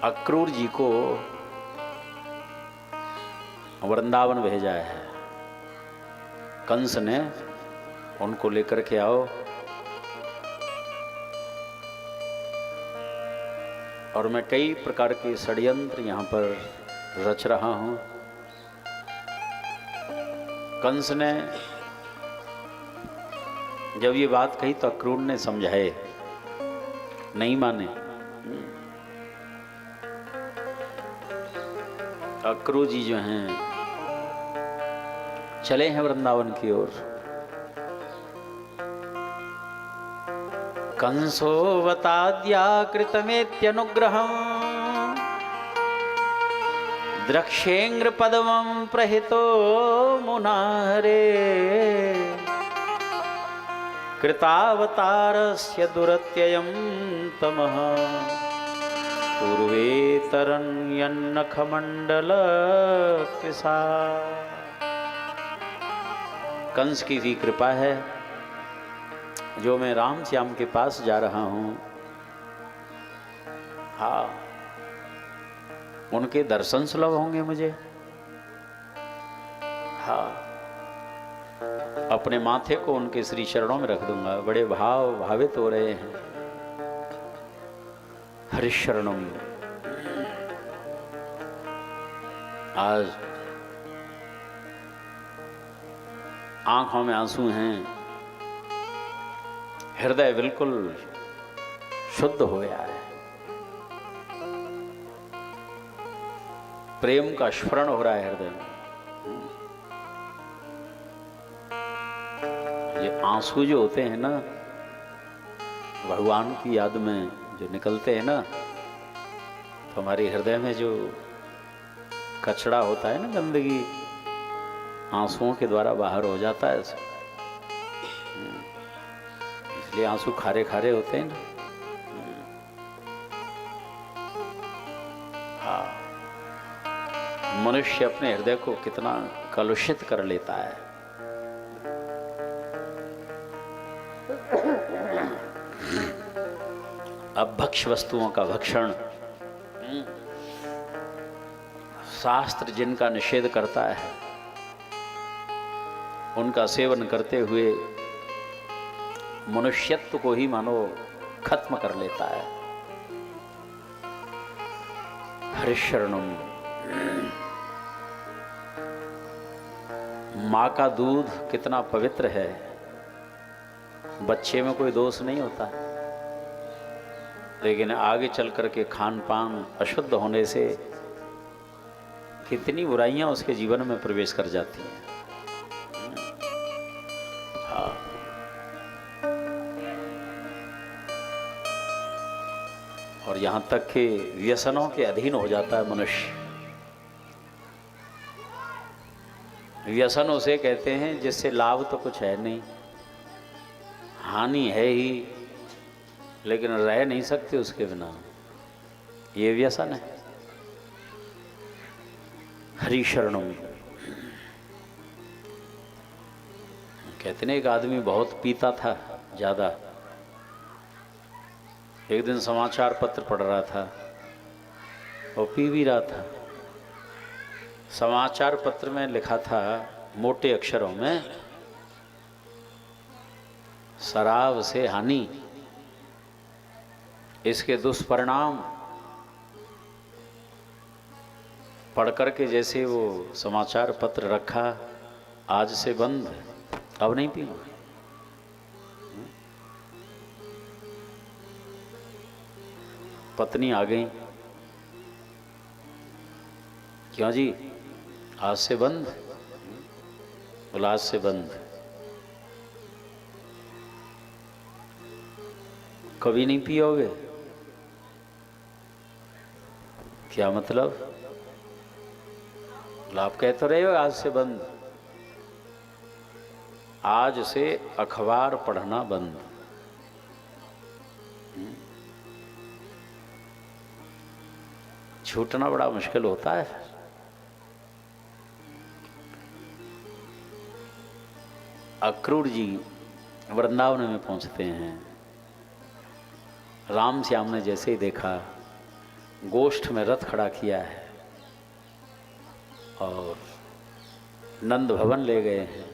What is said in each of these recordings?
अक्रूर जी को वृंदावन भेजा है कंस ने, उनको लेकर के आओ। और मैं कई प्रकार के षड्यंत्र यहाँ पर रच रहा हूँ। कंस ने जब ये बात कही तो अक्रूर ने समझाए, नहीं माने। अक्रूर जी जो हैं चले हैं वृंदावन की ओर। कंसोऽवताद्या कृतमेत्यनुग्रहम् द्रक्ष्येऽङ्घ्रपद्मं प्रहितो मुनाहरे कृतावतारस्य दुरत्ययं तमः पूर्वेतरण्यन्नखमण्डलकृशा। कंस की भी कृपा है जो मैं राम श्याम के पास जा रहा हूं। हाँ, उनके दर्शन सुलभ होंगे मुझे। हाँ, अपने माथे को उनके श्री चरणों में रख दूंगा। बड़े भावित हो रहे हैं। हरिशरणम। आज आंखों में आंसू हैं, हृदय बिल्कुल शुद्ध हो गया है। प्रेम का स्फुरण हो रहा है हृदय में। ये आंसू जो होते हैं ना, भगवान की याद में जो निकलते हैं ना, तो हमारे हृदय में जो कचरा होता है ना, गंदगी, आंसुओं के द्वारा बाहर हो जाता है। इसलिए आंसू खारे खारे होते हैं ना। हाँ, मनुष्य अपने हृदय को कितना कलुषित कर लेता है। अब भक्ष्य वस्तुओं का भक्षण, शास्त्र जिनका निषेध करता है, उनका सेवन करते हुए मनुष्यत्व को ही मानो खत्म कर लेता है। हरिशरणम। माँ का दूध कितना पवित्र है, बच्चे में कोई दोष नहीं होता, लेकिन आगे चल करके खान पान अशुद्ध होने से कितनी बुराइयां उसके जीवन में प्रवेश कर जाती हैं। हाँ, और यहां तक कि व्यसनों के अधीन हो जाता है मनुष्य। व्यसन उसे कहते हैं जिससे लाभ तो कुछ है नहीं, हानि है ही, लेकिन रह नहीं सकते उसके बिना। ये व्यसन है। हरिशरणम। कहते हैं एक आदमी बहुत पीता था, ज्यादा। एक दिन समाचार पत्र पढ़ रहा था और पी भी रहा था। समाचार पत्र में लिखा था मोटे अक्षरों में, शराब से हानि, इसके दुष्परिणाम। पढ़ करके जैसे वो समाचार पत्र रखा, आज से बंद, अब नहीं पीऊंगा। पत्नी आ गई, क्यों जी, आज से बंद? बोला आज से बंद। कभी नहीं पियोगे? क्या मतलब? बोला आप कह तो रहे हो आज से बंद। आज से अखबार पढ़ना बंद। छूटना बड़ा मुश्किल होता है। अक्रूर जी वृंदावन में पहुंचते हैं। राम श्याम ने जैसे ही देखा, गोष्ठ में रथ खड़ा किया है और नंद भवन ले गए हैं,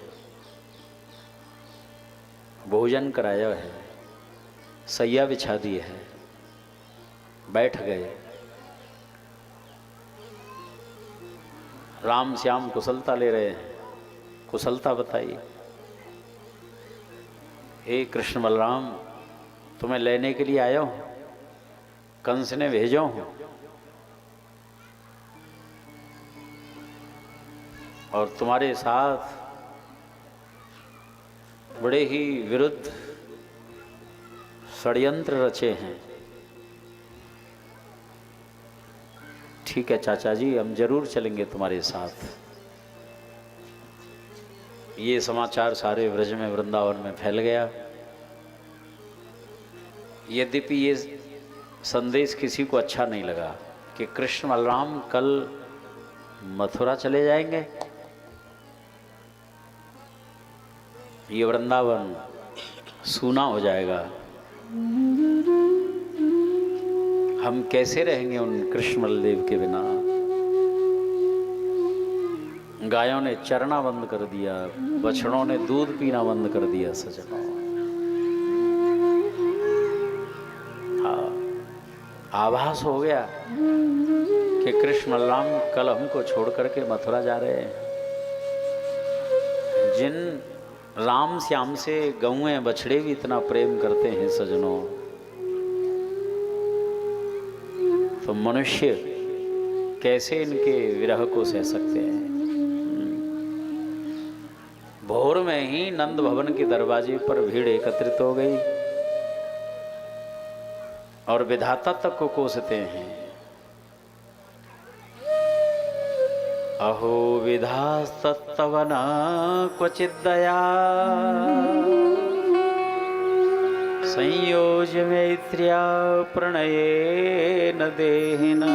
भोजन कराया है, सैया बिछा दी है, बैठ गए। राम श्याम कुशलता ले रहे हैं, कुशलता बताइए। हे कृष्ण बलराम, तुम्हें लेने के लिए आया हूं, कंस ने भेजो हूं और तुम्हारे साथ बड़े ही विरुद्ध षड्यंत्र रचे हैं। ठीक है चाचा जी, हम जरूर चलेंगे तुम्हारे साथ। ये समाचार सारे ब्रज में, वृंदावन में फैल गया। यद्यपि ये संदेश किसी को अच्छा नहीं लगा कि कृष्ण बलराम कल मथुरा चले जाएंगे, ये वृंदावन सूना हो जाएगा, हम कैसे रहेंगे उन कृष्ण बलदेव के बिना। गायों ने चरना बंद कर दिया, बछड़ों ने दूध पीना बंद कर दिया। सजनों, हाँ, आभास हो गया कि कृष्ण बलराम कल हमको छोड़ करके मथुरा जा रहे हैं। जिन राम श्याम से गौएं बछड़े भी इतना प्रेम करते हैं सजनों, तो मनुष्य कैसे इनके विरह को सह सकते हैं। भोर में ही नंद भवन के दरवाजे पर भीड़ एकत्रित हो गई और विधाता तक को कोसते हैं। अहो विधास्तत्तवन क्वचिद् दया संयोज्य मैत्र्या प्रणयेन देहिना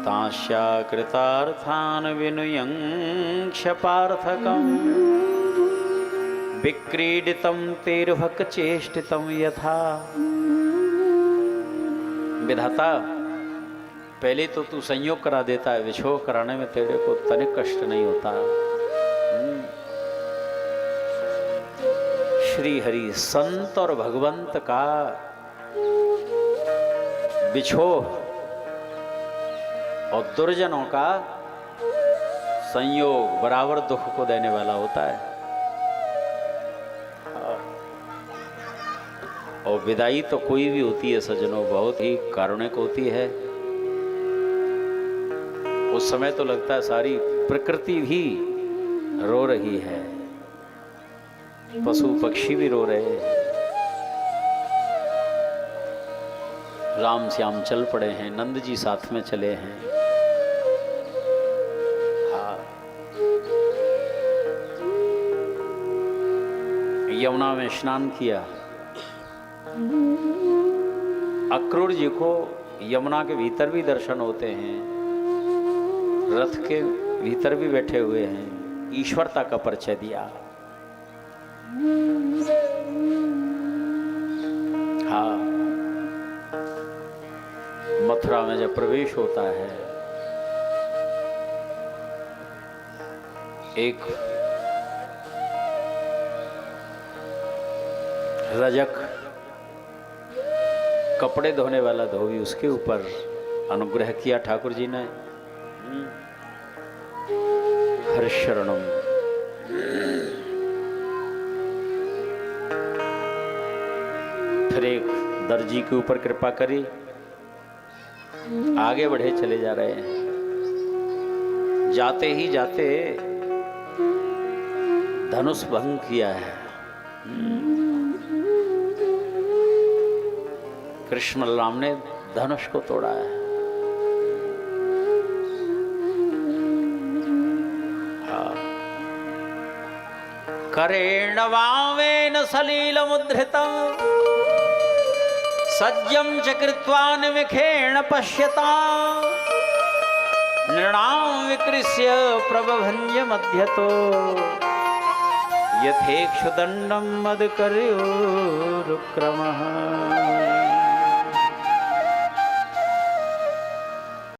तास्या कृतार्थान् विनुयं क्षपार्थकं विक्रीडितं तेर्भक चेष्टितं यथा। विधाता, पहले तो तू संयोग करा देता है, विछोह कराने में तेरे को तनिक कष्ट नहीं होता। श्री हरि संत और भगवंत का विछोह और दुर्जनों का संयोग बराबर दुख को देने वाला होता है। और विदाई तो कोई भी होती है सज्जनों, बहुत ही कारुणिक होती है। उस समय तो लगता है सारी प्रकृति भी रो रही है, पशु पक्षी भी रो रहे हैं। राम श्याम चल पड़े हैं, नंद जी साथ में चले हैं। हाँ, यमुना में स्नान किया। अक्रूर जी को यमुना के भीतर भी दर्शन होते हैं, रथ के भीतर भी बैठे हुए हैं, ईश्वरता का परिचय दिया। हाँ, मथुरा में जब प्रवेश होता है, एक रजक कपड़े धोने वाला धोबी, उसके ऊपर अनुग्रह किया ठाकुर जी ने। हर्षरणम, फिर एक दर्जी के ऊपर कृपा करी, आगे बढ़े चले जा रहे हैं। जाते ही जाते धनुष भंग किया है। कृष्ण बलराम ने धनुष को तोड़ा है। करेण वामेन सलीलमुद्धृतं सज्जं च कृत्वा निमिखेण पश्यतां नृणां विकृष्य प्रबभञ्ज मध्यतो यथेक्षुदण्डं मदकर्योरुक्रमः।